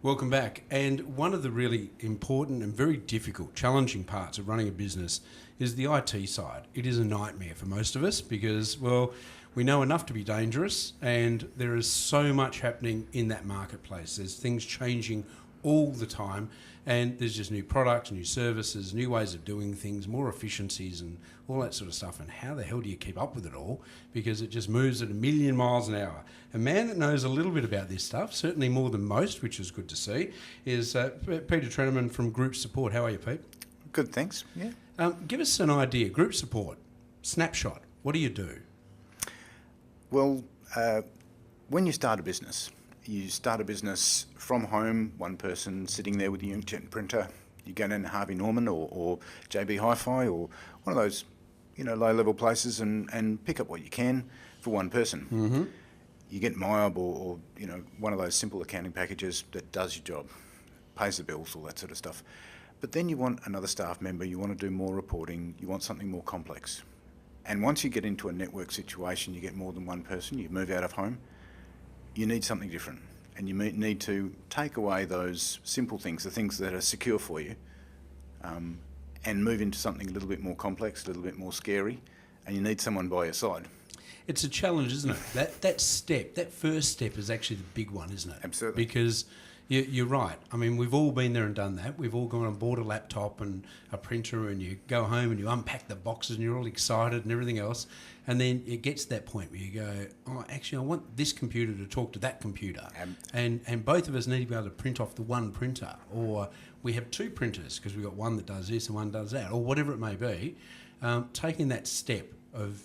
Welcome back. And one of the really important and very difficult, challenging parts of running a business is the IT side. It is a nightmare for most of us because, well, we know enough to be dangerous, and there is so much happening in that marketplace. There's things changing all the time, and there's just new products, new services, new ways of doing things, more efficiencies and all that sort of stuff. And how the hell do you keep up with it all? Because it just moves at 1,000,000 miles an hour. A man that knows a little bit about this stuff, certainly more than most, which is good to see, is Peter Trenaman from Groupsupport. How are you, Pete? Good, thanks. Yeah. Give us an idea. Groupsupport, snapshot. What do you do? Well, when you start a business from home, one person sitting there with the inkjet printer. You go down to Harvey Norman or JB Hi-Fi or one of those, low-level places and pick up what you can for one person. Mm-hmm. You get MyOb or one of those simple accounting packages that does your job, pays the bills, all that sort of stuff. But then you want another staff member, you want to do more reporting, you want something more complex. And once you get into a network situation, you get more than one person, you move out of home, you need something different. And you need to take away those simple things, the things that are secure for you, and move into something a little bit more complex, a little bit more scary, and you need someone by your side. It's a challenge, isn't it? That first step is actually the big one, isn't it? Absolutely. Because you're right. I mean, we've all been there and done that. We've all gone and bought a laptop and a printer, and you go home and you unpack the boxes and you're all excited and everything else. And then it gets to that point where you go, oh, actually, I want this computer to talk to that computer. And both of us need to be able to print off the one printer. Or we have two printers because we've got one that does this and one does that, or whatever it may be. Taking that step of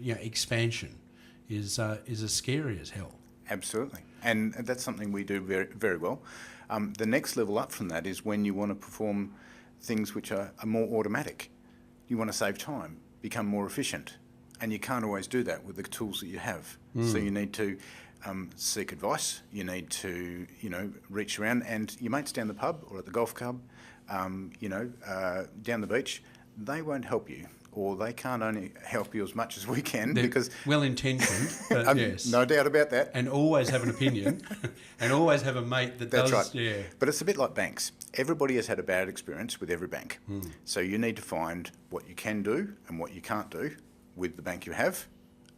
expansion is as scary as hell. Absolutely. And that's something we do very, very well. The next level up from that is when you want to perform things which are more automatic. You want to save time, become more efficient. And you can't always do that with the tools that you have. So you need to seek advice. You need to, reach around. And your mates down the pub or at the golf club, down the beach, they won't help you. Or they can't only help you as much as we can. They're because well-intentioned, but yes. No doubt about that. And always have an opinion and always have a mate that That's does. right. Yeah. But it's a bit like banks. Everybody has had a bad experience with every bank. So you need to find what you can do and what you can't do with the bank you have,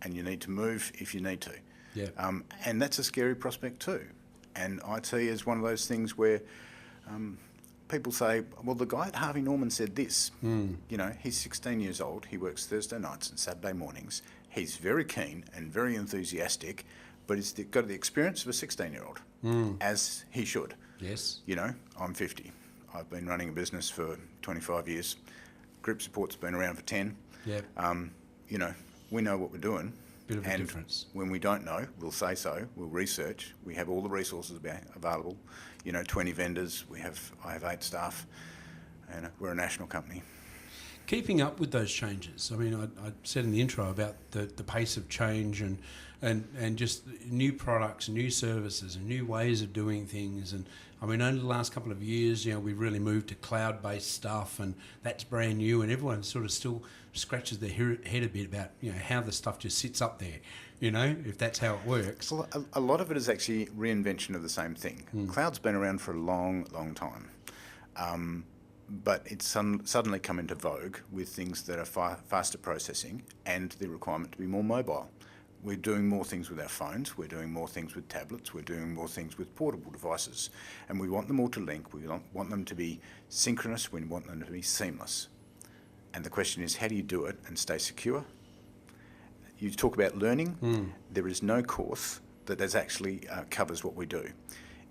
and you need to move if you need to. Yeah. And that's a scary prospect too. And IT is one of those things where people say, well, the guy at Harvey Norman said this. He's 16 years old, he works Thursday nights and Saturday mornings. He's very keen and very enthusiastic, but he's got the experience of a 16-year-old, as he should. Yes. I'm 50. I've been running a business for 25 years. Groupsupport's been around for 10. Yeah. We know what we're doing. Bit of a difference. When we don't know, we'll say so. We'll research. We have all the resources available. 20 vendors. I have 8 staff, and we're a national company. Keeping up with those changes. I mean, I said in the intro about the pace of change and just new products, new services, and new ways of doing things. And I mean, only the last couple of years, we've really moved to cloud-based stuff, and that's brand new. And everyone sort of still scratches their head a bit about how the stuff just sits up there. If that's how it works. Well, a lot of it is actually reinvention of the same thing. Cloud's been around for a long, long time. But it's suddenly come into vogue with things that are faster processing and the requirement to be more mobile. We're doing more things with our phones, we're doing more things with tablets, we're doing more things with portable devices. And we want them all to link, we want them to be synchronous, we want them to be seamless. And the question is, how do you do it and stay secure? You talk about learning, there is no course that actually covers what we do.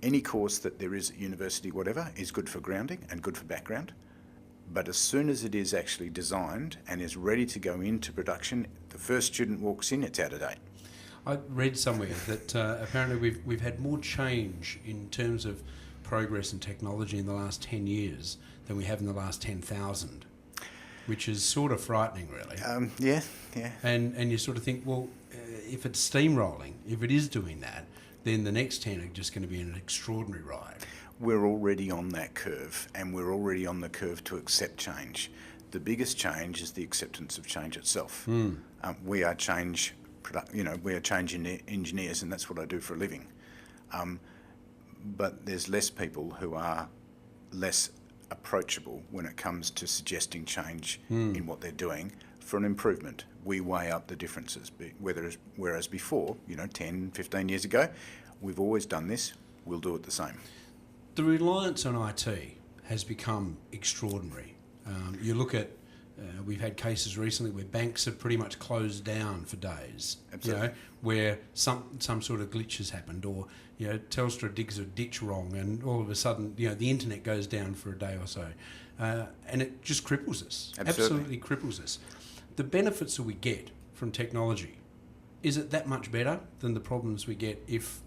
Any course that there is at university, whatever, is good for grounding and good for background. But as soon as it is actually designed and is ready to go into production, the first student walks in, it's out of date. I read somewhere that apparently we've had more change in terms of progress and technology in the last 10 years than we have in the last 10,000, which is sort of frightening, really. Yeah. And you sort of think, well, if it's steamrolling, if it is doing that, then the next 10 are just going to be an extraordinary ride. We're already on that curve, and we're already on the curve to accept change. The biggest change is the acceptance of change itself. We are change engineers, and that's what I do for a living. but there's less people who are less approachable when it comes to suggesting change in what they're doing for an improvement. We weigh up the differences, whereas before, 10, 15 years ago, we've always done this, we'll do it the same. The reliance on IT has become extraordinary. You look at, we've had cases recently where banks have pretty much closed down for days. Absolutely. Where some sort of glitch has happened, or Telstra digs a ditch wrong, and all of a sudden the internet goes down for a day or so, and it just cripples us. Absolutely cripples us. The benefits that we get from technology, is it that much better than the problems we get if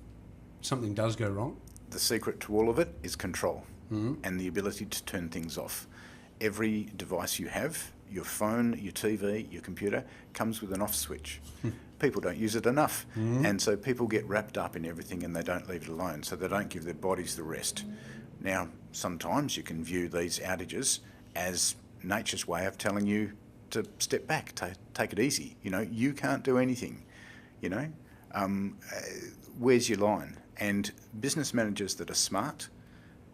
something does go wrong? The secret to all of it is control and the ability to turn things off. Every device you have, your phone, your TV, your computer, comes with an off switch. People don't use it enough. And so people get wrapped up in everything and they don't leave it alone, so they don't give their bodies the rest. Now, sometimes you can view these outages as nature's way of telling you to step back, take it easy. You can't do anything. Where's your line? And business managers that are smart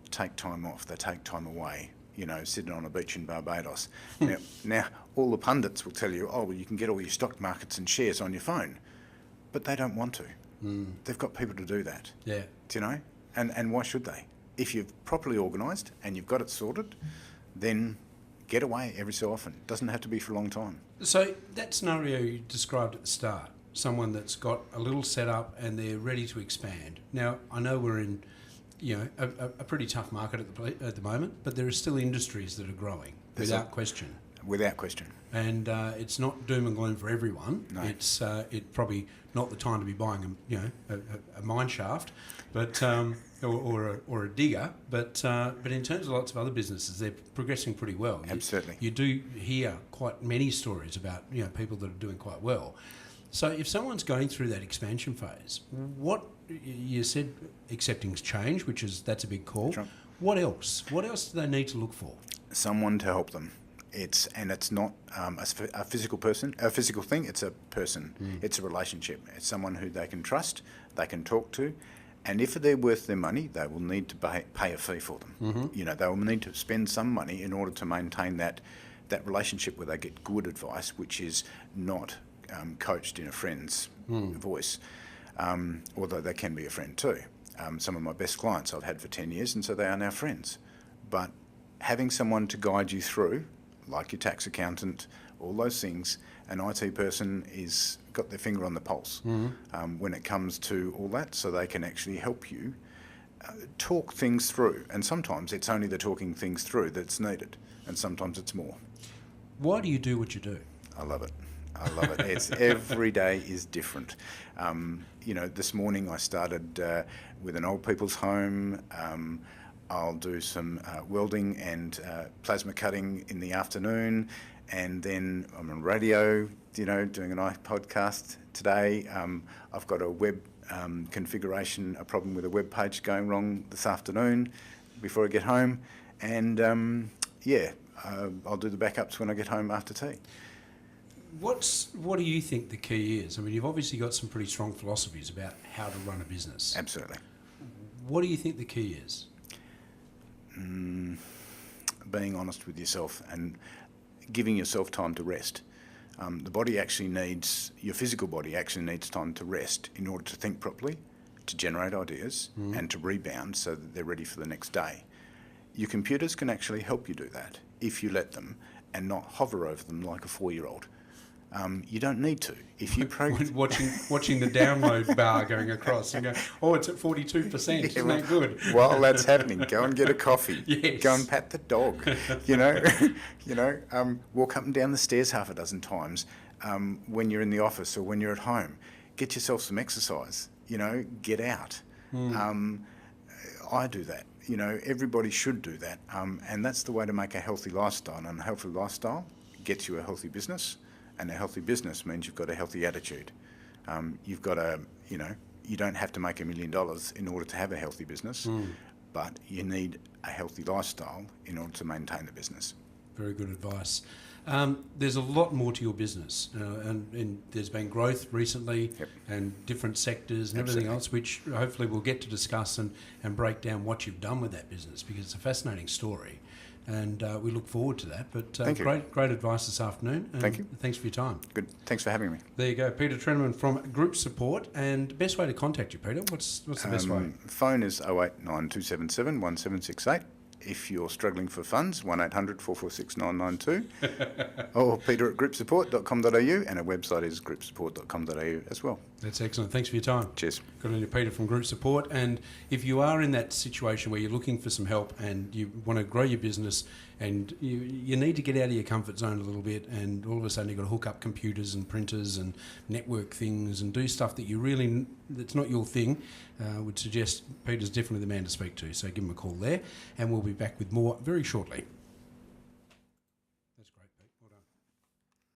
take time off, they take time away, sitting on a beach in Barbados. Now, all the pundits will tell you, oh, well, you can get all your stock markets and shares on your phone, but they don't want to. They've got people to do that. Yeah. And why should they? If you're properly organised and you've got it sorted, then get away every so often. It doesn't have to be for a long time. So that scenario you described at the start, someone that's got a little setup and they're ready to expand. Now, I know we're in a pretty tough market at the moment, but there are still industries that are growing without question. Without question. And it's not doom and gloom for everyone. No. It's probably not the time to be buying a mine shaft, but or a digger. But in terms of lots of other businesses, they're progressing pretty well. Absolutely. You do hear quite many stories about people that are doing quite well. So if someone's going through that expansion phase, what you said, accepting change, that's a big call. That's right. What else? What else do they need to look for? Someone to help them. It's not a physical thing. It's a person. It's a relationship. It's someone who they can trust, they can talk to, and if they're worth their money, they will need to pay a fee for them. They will need to spend some money in order to maintain that relationship where they get good advice, which is not coached in a friend's voice, although they can be a friend too. Some of my best clients I've had for 10 years, and so they are now friends. But having someone to guide you through, like your tax accountant, all those things, an IT person is got their finger on the pulse when it comes to all that, so they can actually help you talk things through. And sometimes it's only the talking things through that's needed, and sometimes it's more. Why do you do what you do? I love it. It's every day is different. This morning I started with an old people's home. I'll do some welding and plasma cutting in the afternoon, and then I'm on radio, doing an podcast today. I've got a web configuration, a problem with a web page going wrong this afternoon before I get home, and I'll do the backups when I get home after tea. What do you think the key is? I mean, you've obviously got some pretty strong philosophies about how to run a business. Absolutely. What do you think the key is? Being honest with yourself and giving yourself time to rest. The body actually needs, your physical body actually needs time to rest in order to think properly, to generate ideas and to rebound so that they're ready for the next day. Your computers can actually help you do that if you let them and not hover over them like a 4-year-old. You don't need to. If you watching the download bar going across and go, oh, it's at 42%. Isn't that good? While that's happening, go and get a coffee. Yes. Go and pat the dog. Walk up and down the stairs half a dozen times when you're in the office or when you're at home. Get yourself some exercise. Get out. I do that. Everybody should do that, and that's the way to make a healthy lifestyle. And a healthy lifestyle gets you a healthy business. And a healthy business means you've got a healthy attitude. You've got you don't have to make $1 million in order to have a healthy business, but you need a healthy lifestyle in order to maintain the business. Very good advice. There's a lot more to your business, and there's been growth recently, Yep. and different sectors and everything else, which hopefully we'll get to discuss and break down what you've done with that business, because it's a fascinating story, and we look forward to that. But Thank you. great advice this afternoon. And Thank you. Thanks for your time. Good. Thanks for having me. There you go, Peter Trenaman from Groupsupport. And best way to contact you, Peter? What's the best way? Phone is 089277 1768. If you're struggling for funds, 1800 446 992. Or Peter at groupsupport.com.au, and our website is groupsupport.com.au as well. That's excellent. Thanks for your time. Cheers. Good on you, Peter from Groupsupport. And if you are in that situation where you're looking for some help and you want to grow your business and you need to get out of your comfort zone a little bit, and all of a sudden you've got to hook up computers and printers and network things and do stuff that's not your thing, would suggest Peter's definitely the man to speak to. So give him a call there, and we'll be back with more very shortly.